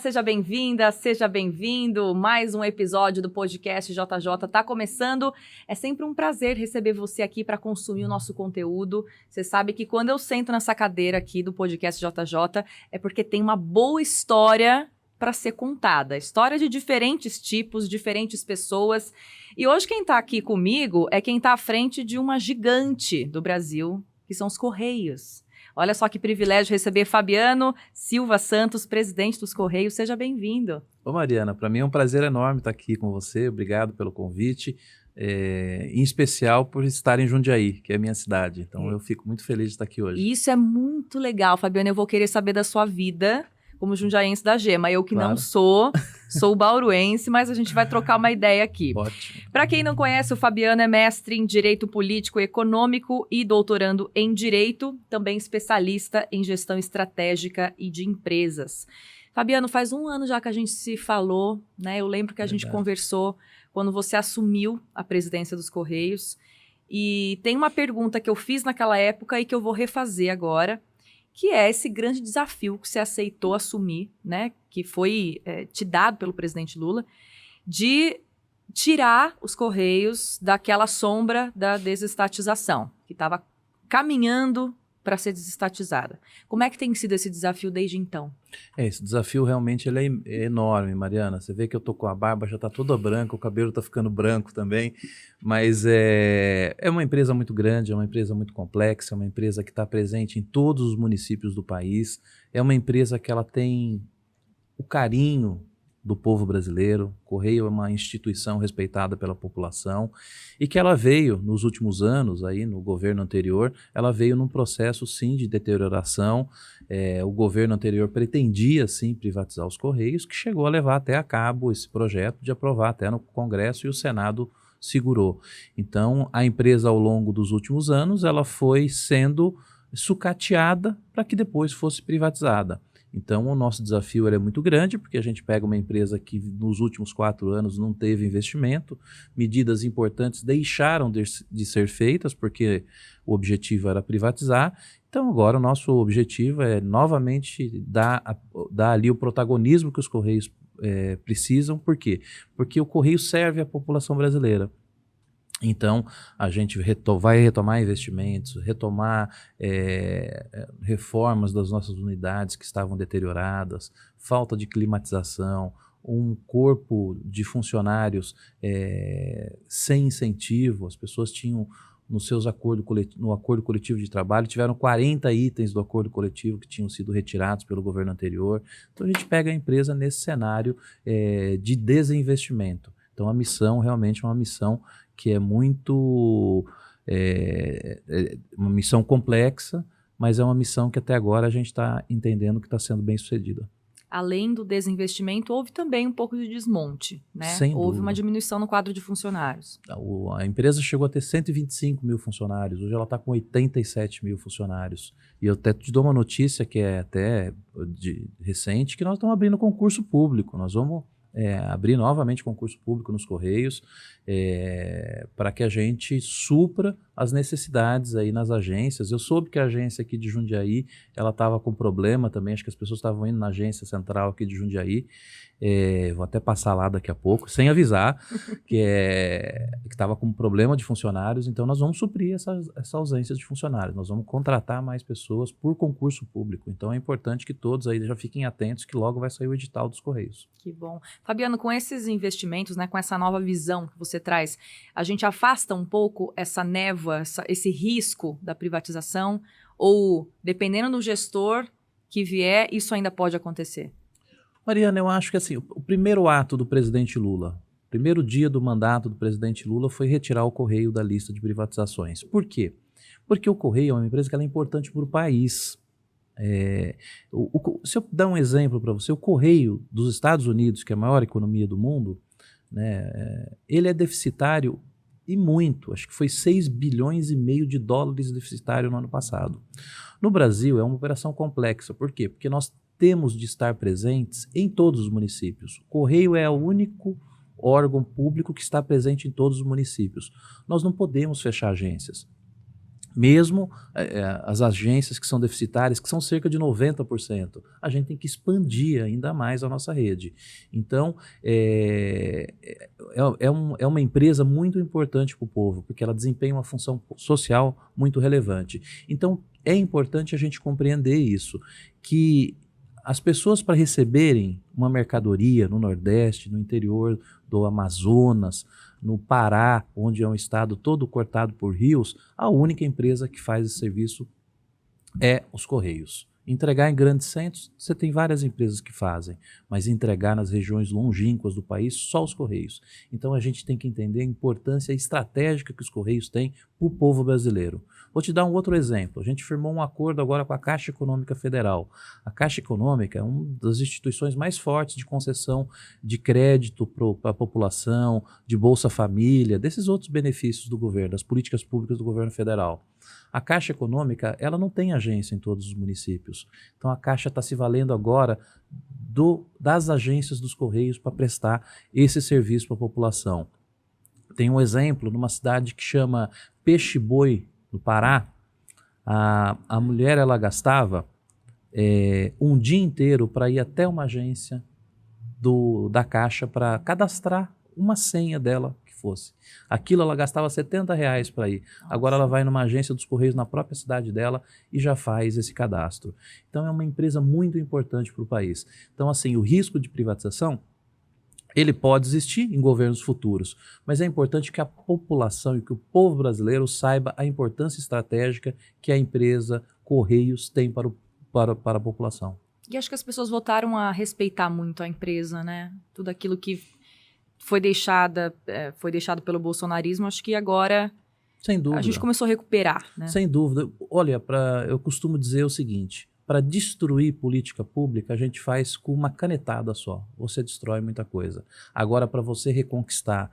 seja bem-vinda, seja bem-vindo. Mais um episódio do podcast JJ está começando. É sempre um prazer receber você aqui para consumir o nosso conteúdo. Você sabe que quando eu sento nessa cadeira aqui do podcast JJ é porque tem uma boa história para ser contada. História de diferentes tipos, diferentes pessoas. E hoje quem está aqui comigo é quem está à frente de uma gigante do Brasil, que são os Correios. Olha só que privilégio receber Fabiano Silva Santos, presidente dos Correios. Seja bem-vindo. Ô Mariana, para mim é um prazer enorme estar aqui com você. Obrigado pelo convite, em especial por estar em Jundiaí, que é a minha cidade. Então eu fico muito feliz de estar aqui hoje. Isso é muito legal, Fabiano. Eu vou querer saber da sua vida como jundiaense da Gema. Eu que Claro. não sou bauruense, mas a gente vai trocar uma ideia aqui. Ótimo. Para quem não conhece, o Fabiano é mestre em Direito Político e Econômico e doutorando em Direito, também especialista em Gestão Estratégica e de Empresas. Fabiano, faz um ano já que a gente se falou, né? Eu lembro que a gente conversou quando você assumiu a presidência dos Correios. E tem uma pergunta que eu fiz naquela época e que eu vou refazer agora, que é esse grande desafio que você aceitou assumir, né, que foi te dado pelo presidente Lula, de tirar os Correios daquela sombra da desestatização, que estava caminhando para ser desestatizada. Como é que tem sido esse desafio desde então? Esse desafio realmente ele é enorme, Mariana. Você vê que eu tô com a barba, já está toda branca, o cabelo está ficando branco também, mas é uma empresa muito grande, é uma empresa muito complexa, é uma empresa que está presente em todos os municípios do país, é uma empresa que ela tem o carinho do povo brasileiro. O Correio é uma instituição respeitada pela população e que ela veio, nos últimos anos, aí, no governo anterior, ela veio num processo, sim, de deterioração. O governo anterior pretendia, sim, privatizar os Correios, que chegou a levar até a cabo esse projeto de aprovar até no Congresso e o Senado segurou. Então, a empresa, ao longo dos últimos anos, ela foi sendo sucateada para que depois fosse privatizada. Então, o nosso desafio é muito grande, porque a gente pega uma empresa que nos últimos 4 anos não teve investimento, medidas importantes deixaram de ser feitas, porque o objetivo era privatizar. Então, agora o nosso objetivo é novamente dar ali o protagonismo que os Correios precisam. Por quê? Porque o Correio serve à população brasileira. Então, a gente vai retomar investimentos, retomar reformas das nossas unidades que estavam deterioradas, falta de climatização, um corpo de funcionários sem incentivo. As pessoas tinham no acordo coletivo de trabalho, tiveram 40 itens do acordo coletivo que tinham sido retirados pelo governo anterior. Então, a gente pega a empresa nesse cenário de desinvestimento. Então, a missão realmente é uma missão que é muito uma missão complexa, mas é uma missão que até agora a gente está entendendo que está sendo bem sucedida. Além do desinvestimento, houve também um pouco de desmonte, né? Sem houve dúvida. Uma diminuição no quadro de funcionários. A empresa chegou a ter 125 mil funcionários, hoje ela está com 87 mil funcionários. E eu até te dou uma notícia que é até recente, que nós estamos abrindo concurso público. Nós vamos abrir novamente concurso público nos Correios, para que a gente supra as necessidades aí nas agências. Eu soube que a agência aqui de Jundiaí, ela estava com problema também, acho que as pessoas estavam indo na agência central aqui de Jundiaí, vou até passar lá daqui a pouco, sem avisar, que estava com problema de funcionários. Então nós vamos suprir essa ausência de funcionários, nós vamos contratar mais pessoas por concurso público. Então é importante que todos aí já fiquem atentos, que logo vai sair o edital dos Correios. Que bom. Fabiano, com esses investimentos, né, com essa nova visão que você traz, a gente afasta um pouco essa névoa, esse risco da privatização, ou dependendo do gestor que vier, isso ainda pode acontecer? Mariana, eu acho que assim, o primeiro ato do presidente Lula, o primeiro dia do mandato do presidente Lula foi retirar o Correio da lista de privatizações. Por quê? Porque o Correio é uma empresa que ela é importante para o país. Se eu dar um exemplo para você, o Correio dos Estados Unidos, que é a maior economia do mundo, né, ele é deficitário e muito, acho que foi 6,5 bilhões de dólares deficitário no ano passado. No Brasil é uma operação complexa. Por quê? Porque nós temos de estar presentes em todos os municípios. O Correio é o único órgão público que está presente em todos os municípios. Nós não podemos fechar agências. Mesmo as agências que são deficitárias, que são cerca de 90%, a gente tem que expandir ainda mais a nossa rede. Então, é uma empresa muito importante para o povo, porque ela desempenha uma função social muito relevante. Então, é importante a gente compreender isso, que as pessoas, para receberem uma mercadoria no Nordeste, no interior do Amazonas, no Pará, onde é um estado todo cortado por rios, a única empresa que faz esse serviço é os Correios. Entregar em grandes centros, você tem várias empresas que fazem, mas entregar nas regiões longínquas do país, só os Correios. Então a gente tem que entender a importância estratégica que os Correios têm para o povo brasileiro. Vou te dar um outro exemplo. A gente firmou um acordo agora com a Caixa Econômica Federal. A Caixa Econômica é uma das instituições mais fortes de concessão de crédito para a população, de Bolsa Família, desses outros benefícios do governo, das políticas públicas do governo federal. A Caixa Econômica, ela não tem agência em todos os municípios. Então a Caixa está se valendo agora das agências dos Correios para prestar esse serviço para a população. Tem um exemplo numa cidade que chama Peixe-Boi, no Pará. A mulher, ela gastava um dia inteiro para ir até uma agência da Caixa para cadastrar uma senha dela que fosse. Aquilo ela gastava R$70 para ir. Agora ela vai numa agência dos Correios na própria cidade dela e já faz esse cadastro. Então é uma empresa muito importante para o país. Então, assim, o risco de privatização, ele pode existir em governos futuros, mas é importante que a população e que o povo brasileiro saiba a importância estratégica que a empresa Correios tem para a população. E acho que as pessoas voltaram a respeitar muito a empresa, né? Tudo aquilo que foi deixado pelo bolsonarismo, acho que agora sem dúvida, a gente começou a recuperar, né? Sem dúvida. Olha, eu costumo dizer o seguinte: para destruir política pública, a gente faz com uma canetada só. Você destrói muita coisa. Agora, para você reconquistar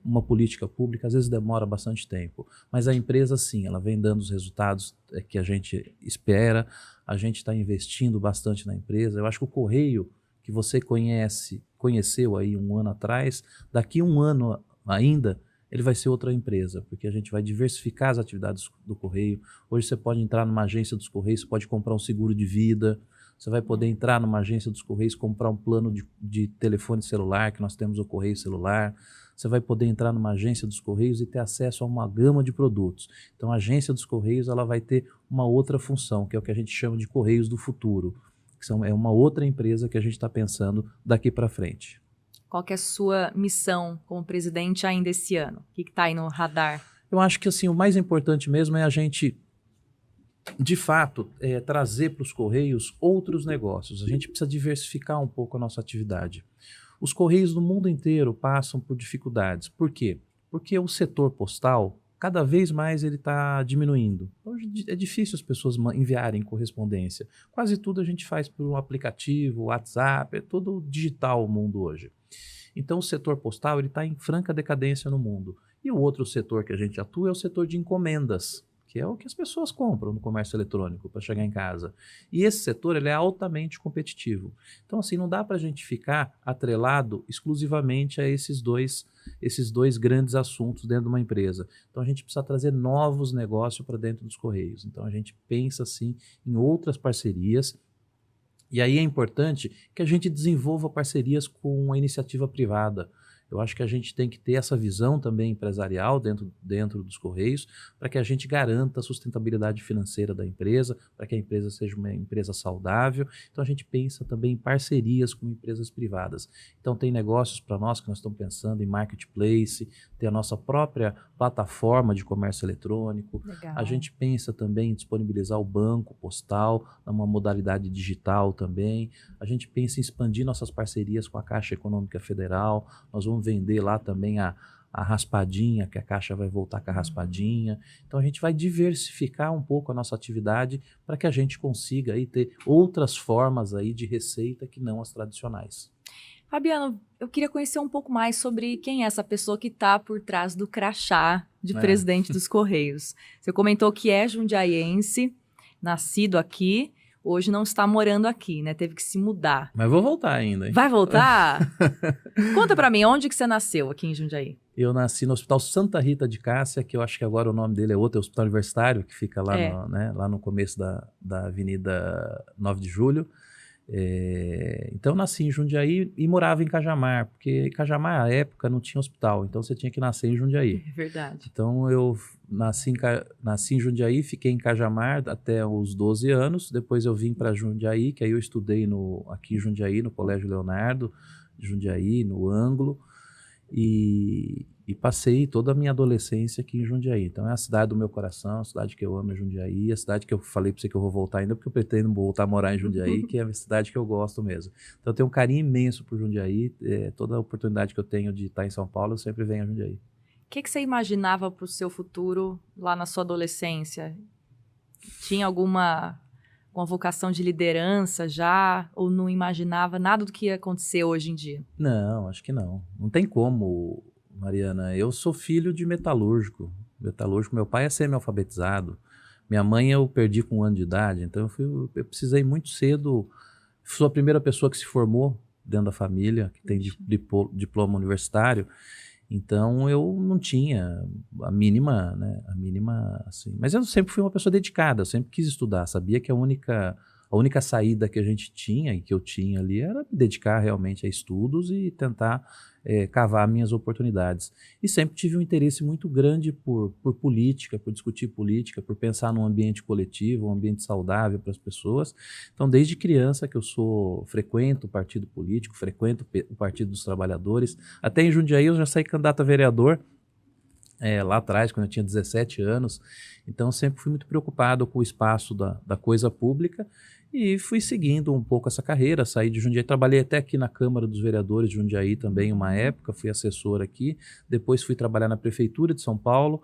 uma política pública, às vezes demora bastante tempo. Mas a empresa, sim, ela vem dando os resultados que a gente espera. A gente está investindo bastante na empresa. Eu acho que o Correio, que você conheceu aí um ano atrás, daqui um ano ainda, ele vai ser outra empresa, porque a gente vai diversificar as atividades do Correio. Hoje você pode entrar numa agência dos Correios, você pode comprar um seguro de vida, você vai poder entrar numa agência dos Correios, comprar um plano de telefone celular, que nós temos o Correio Celular. Você vai poder entrar numa agência dos Correios e ter acesso a uma gama de produtos. Então a agência dos Correios, ela vai ter uma outra função, que é o que a gente chama de Correios do Futuro, que é uma outra empresa que a gente está pensando daqui para frente. Qual que é a sua missão como presidente ainda esse ano? O que está aí no radar? Eu acho que assim, o mais importante mesmo é a gente, de fato, trazer para os Correios outros negócios. A gente precisa diversificar um pouco a nossa atividade. Os Correios no mundo inteiro passam por dificuldades. Por quê? Porque o setor postal, cada vez mais ele está diminuindo. Hoje é difícil as pessoas enviarem correspondência. Quase tudo a gente faz por um aplicativo, WhatsApp, é tudo digital o mundo hoje. Então o setor postal está em franca decadência no mundo. E o outro setor que a gente atua é o setor de encomendas, que é o que as pessoas compram no comércio eletrônico para chegar em casa. E esse setor ele é altamente competitivo. Então, assim, não dá para a gente ficar atrelado exclusivamente a esses dois grandes assuntos dentro de uma empresa. Então, a gente precisa trazer novos negócios para dentro dos Correios. Então, a gente pensa, assim, em outras parcerias. E aí é importante que a gente desenvolva parcerias com a iniciativa privada. Eu acho que a gente tem que ter essa visão também empresarial dentro dos Correios para que a gente garanta a sustentabilidade financeira da empresa, para que a empresa seja uma empresa saudável. Então a gente pensa também em parcerias com empresas privadas. Então tem negócios para nós que nós estamos pensando em marketplace, ter a nossa própria plataforma de comércio eletrônico. Legal. A gente pensa também em disponibilizar o banco postal numa modalidade digital também. A gente pensa em expandir nossas parcerias com a Caixa Econômica Federal. Nós vamos vender lá também a raspadinha, que a Caixa vai voltar com a raspadinha. Então a gente vai diversificar um pouco a nossa atividade para que a gente consiga aí ter outras formas aí de receita que não as tradicionais. Fabiano, eu queria conhecer um pouco mais sobre quem é essa pessoa que está por trás do crachá de presidente dos Correios. Você comentou que é jundiaiense, nascido aqui, hoje não está morando aqui, né? Teve que se mudar. Mas vou voltar ainda, hein? Vai voltar? Conta pra mim, onde que você nasceu aqui em Jundiaí? Eu nasci no Hospital Santa Rita de Cássia, que eu acho que agora o nome dele é outro, é o Hospital Universitário, que fica lá, lá no começo da Avenida 9 de Julho. Então eu nasci em Jundiaí e morava em Cajamar, porque em Cajamar, à época, não tinha hospital, então você tinha que nascer em Jundiaí. É verdade. Então eu nasci em Jundiaí, fiquei em Cajamar até os 12 anos, depois eu vim para Jundiaí, que aí eu estudei aqui em Jundiaí, no Colégio Leonardo, de Jundiaí, no Ângulo, e passei toda a minha adolescência aqui em Jundiaí. Então é a cidade do meu coração, a cidade que eu amo é Jundiaí, a cidade que eu falei para você que eu vou voltar ainda, porque eu pretendo voltar a morar em Jundiaí, que é a cidade que eu gosto mesmo. Então eu tenho um carinho imenso por Jundiaí, toda a oportunidade que eu tenho de estar em São Paulo, eu sempre venho a Jundiaí. O que você imaginava para o seu futuro lá na sua adolescência? Tinha alguma vocação de liderança já? Ou não imaginava nada do que ia acontecer hoje em dia? Não, acho que não. Não tem como, Mariana. Eu sou filho de metalúrgico. Meu pai é semi-alfabetizado. Minha mãe eu perdi com 1 ano de idade. Então eu precisei muito cedo. Sou a primeira pessoa que se formou dentro da família, que tem diploma universitário. Então eu não tinha a mínima, assim. Mas eu sempre fui uma pessoa dedicada, eu sempre quis estudar, sabia que a única saída que a gente tinha e que eu tinha ali era me dedicar realmente a estudos e tentar cavar minhas oportunidades. E sempre tive um interesse muito grande por política, por discutir política, por pensar num ambiente coletivo, um ambiente saudável para as pessoas. Então, desde criança que eu frequento o partido político, frequento o Partido dos Trabalhadores. Até em Jundiaí eu já saí candidato a vereador, lá atrás, quando eu tinha 17 anos. Então, sempre fui muito preocupado com o espaço da coisa pública e fui seguindo um pouco essa carreira. Saí de Jundiaí, trabalhei até aqui na Câmara dos Vereadores de Jundiaí também uma época, fui assessor aqui. Depois fui trabalhar na Prefeitura de São Paulo,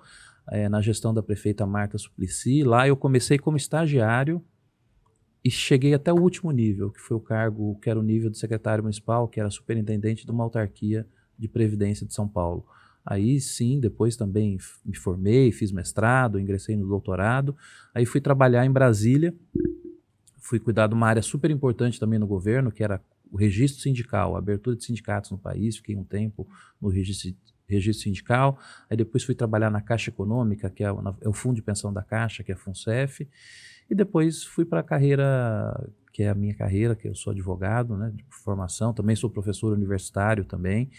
na gestão da prefeita Marta Suplicy. Lá eu comecei como estagiário e cheguei até o último nível, que foi o cargo, que era o nível de secretário municipal, que era superintendente de uma autarquia de Previdência de São Paulo. Aí sim, depois também me formei, fiz mestrado, ingressei no doutorado. Aí fui trabalhar em Brasília, fui cuidar de uma área super importante também no governo, que era o registro sindical, a abertura de sindicatos no país. Fiquei um tempo no registro sindical. Aí depois fui trabalhar na Caixa Econômica, que é o fundo de pensão da Caixa, que é a FUNCEF. E depois fui para a carreira, que é a minha carreira, que eu sou advogado, né, de formação, também sou professor universitário também.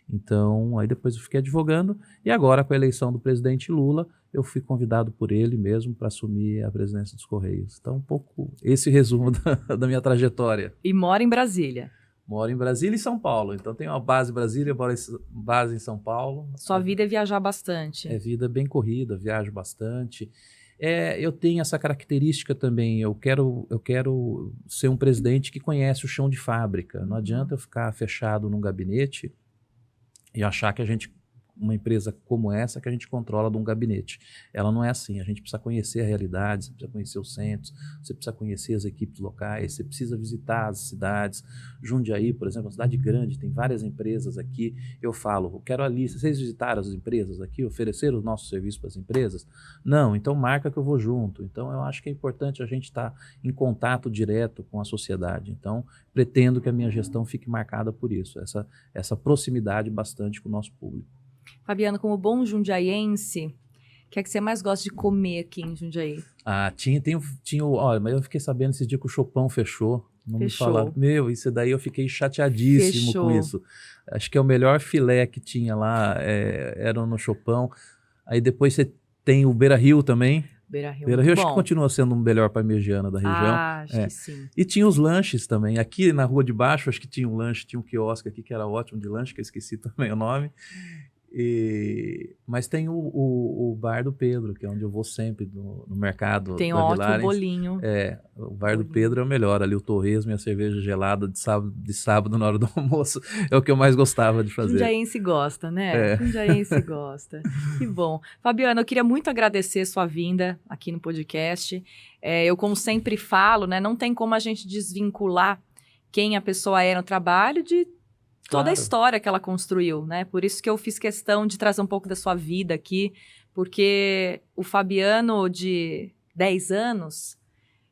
Então, aí depois eu fiquei advogando e agora com a eleição do presidente Lula, eu fui convidado por ele mesmo para assumir a presidência dos Correios. Então, um pouco esse resumo da minha trajetória. E mora em Brasília? Moro em Brasília e São Paulo, então tenho uma base em Brasília, base em São Paulo. Sua vida é viajar bastante? É vida bem corrida, viajo bastante. Eu tenho essa característica também, eu quero ser um presidente que conhece o chão de fábrica. Não adianta eu ficar fechado num gabinete e achar que uma empresa como essa, que a gente controla de um gabinete. Ela não é assim, a gente precisa conhecer a realidade, você precisa conhecer os centros, você precisa conhecer as equipes locais, você precisa visitar as cidades. Jundiaí, por exemplo, é uma cidade grande, tem várias empresas aqui. Eu falo, eu quero a lista, vocês visitaram as empresas aqui, ofereceram o nosso serviço para as empresas? Não, então marca que eu vou junto. Então eu acho que é importante a gente estar em contato direto com a sociedade. Então pretendo que a minha gestão fique marcada por isso, essa proximidade bastante com o nosso público. Fabiano, como bom jundiaiense, o que é que você mais gosta de comer aqui em Jundiaí? Olha, mas eu fiquei sabendo esse dia que o Chopão fechou. Não Fechou. me falaram. Isso daí eu fiquei chateadíssimo com isso. Acho que é o melhor filé que tinha lá, era no Chopão. Aí depois você tem o Beira Rio também. Beira Rio acho que continua sendo o melhor parmegiana da região. Acho que sim. E tinha os lanches também. Aqui na Rua de Baixo, acho que tinha um lanche, tinha um quiosque aqui que era ótimo de lanche, que eu esqueci também o nome. Mas tem o Bar do Pedro, que é onde eu vou sempre no mercado. Tem um ótimo bolinho. O Bar do Pedro é o melhor. Ali o torresmo e a cerveja gelada de sábado na hora do almoço é o que eu mais gostava de fazer. Jundiaense gosta, né? Jundiaense gosta. Que bom. Fabiano, eu queria muito agradecer sua vinda aqui no podcast. Eu, como sempre falo, né, não tem como a gente desvincular quem a pessoa é no trabalho de toda a história que ela construiu, né? Por isso que eu fiz questão de trazer um pouco da sua vida aqui, porque o Fabiano de 10 anos,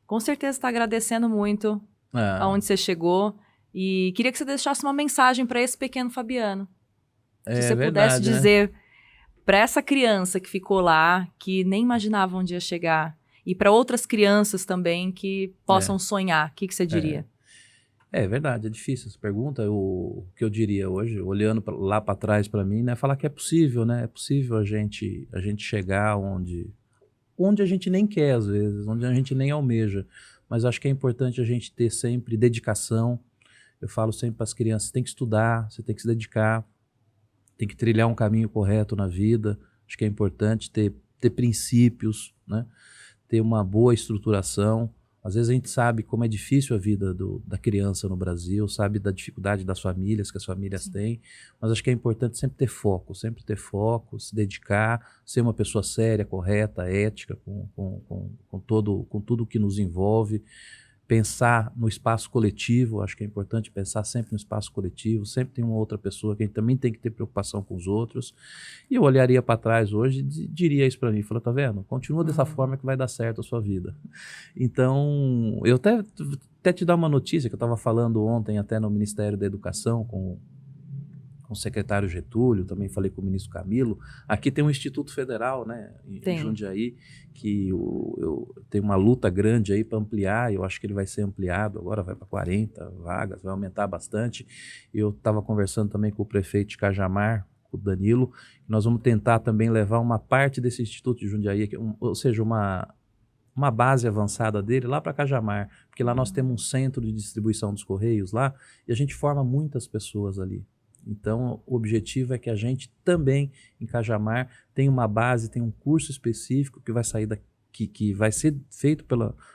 com certeza está agradecendo muito aonde você chegou e queria que você deixasse uma mensagem para esse pequeno Fabiano. Se você pudesse dizer para essa criança que ficou lá, que nem imaginava onde ia chegar, e para outras crianças também que possam sonhar, o que você diria? É verdade, é difícil essa pergunta. O que eu diria hoje, olhando lá para trás para mim, né, falar que é possível, né? É possível a gente chegar onde a gente nem quer às vezes, onde a gente nem almeja. Mas acho que é importante a gente ter sempre dedicação. Eu falo sempre para as crianças, você tem que estudar, você tem que se dedicar, tem que trilhar um caminho correto na vida. Acho que é importante ter princípios, né? Ter uma boa estruturação. Às vezes a gente sabe como é difícil a vida da criança no Brasil, sabe da dificuldade das famílias, que as famílias têm, mas acho que é importante sempre ter foco, se dedicar, ser uma pessoa séria, correta, ética, com tudo que nos envolve. Pensar no espaço coletivo, acho que é importante pensar sempre no espaço coletivo, sempre tem uma outra pessoa que a gente também tem que ter preocupação com os outros. E eu olharia para trás hoje e diria isso para mim, falou, tá vendo? Continua dessa forma que vai dar certo a sua vida. Então, eu até te dar uma notícia que eu estava falando ontem até no Ministério da Educação com o secretário Getúlio, também falei com o ministro Camilo. Aqui tem um Instituto Federal, né, em Jundiaí, que tem uma luta grande aí para ampliar. Eu acho que ele vai ser ampliado, agora vai para 40 vagas, vai aumentar bastante. Eu estava conversando também com o prefeito de Cajamar, o Danilo, nós vamos tentar também levar uma parte desse Instituto de Jundiaí, ou seja, uma base avançada dele lá para Cajamar, porque lá nós temos um centro de distribuição dos Correios lá, e a gente forma muitas pessoas ali. Então, o objetivo é que a gente também, em Cajamar, tenha uma base, tenha um curso específico que vai sair que vai ser feito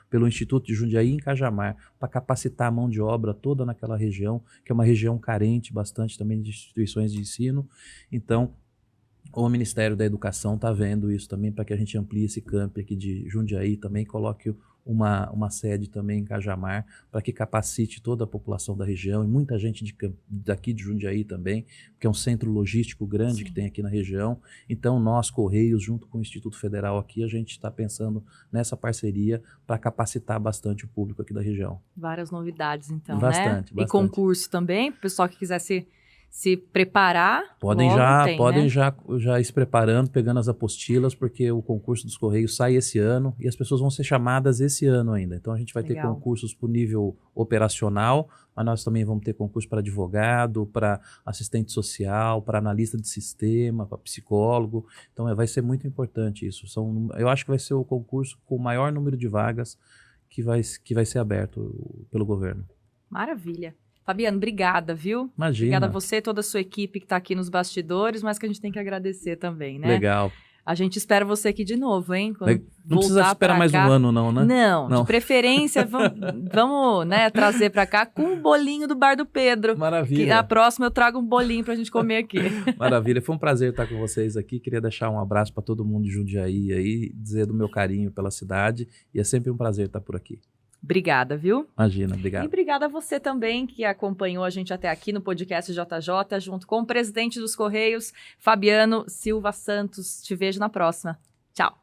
pelo Instituto de Jundiaí em Cajamar, para capacitar a mão de obra toda naquela região, que é uma região carente bastante também de instituições de ensino. Então, o Ministério da Educação está vendo isso também, para que a gente amplie esse camp aqui de Jundiaí, também coloque uma sede também em Cajamar, para que capacite toda a população da região e muita gente daqui de Jundiaí também, que é um centro logístico grande que tem aqui na região. Então, nós, Correios, junto com o Instituto Federal aqui, a gente está pensando nessa parceria para capacitar bastante o público aqui da região. Várias novidades, então, bastante. E concurso também, para o pessoal que quiser se preparar, podem já ir se preparando, pegando as apostilas, porque o concurso dos Correios sai esse ano e as pessoas vão ser chamadas esse ano ainda. Então a gente vai ter concursos para o nível operacional, mas nós também vamos ter concurso para advogado, para assistente social, para analista de sistema, para psicólogo. Então vai ser muito importante isso. Eu acho que vai ser o concurso com o maior número de vagas que vai ser aberto pelo governo. Maravilha. Fabiano, obrigada, viu? Imagina. Obrigada a você e toda a sua equipe que está aqui nos bastidores, mas que a gente tem que agradecer também, né? Legal. A gente espera você aqui de novo, hein? Não precisa esperar mais um ano, não, né? Não, de preferência, vamos né, trazer para cá com o bolinho do Bar do Pedro. Maravilha. Que na próxima eu trago um bolinho para a gente comer aqui. Maravilha, foi um prazer estar com vocês aqui. Queria deixar um abraço para todo mundo de Jundiaí aí, dizer do meu carinho pela cidade, e é sempre um prazer estar por aqui. Obrigada, viu? Imagina, obrigado. E obrigada a você também que acompanhou a gente até aqui no podcast JJ, junto com o presidente dos Correios, Fabiano Silva Santos. Te vejo na próxima. Tchau.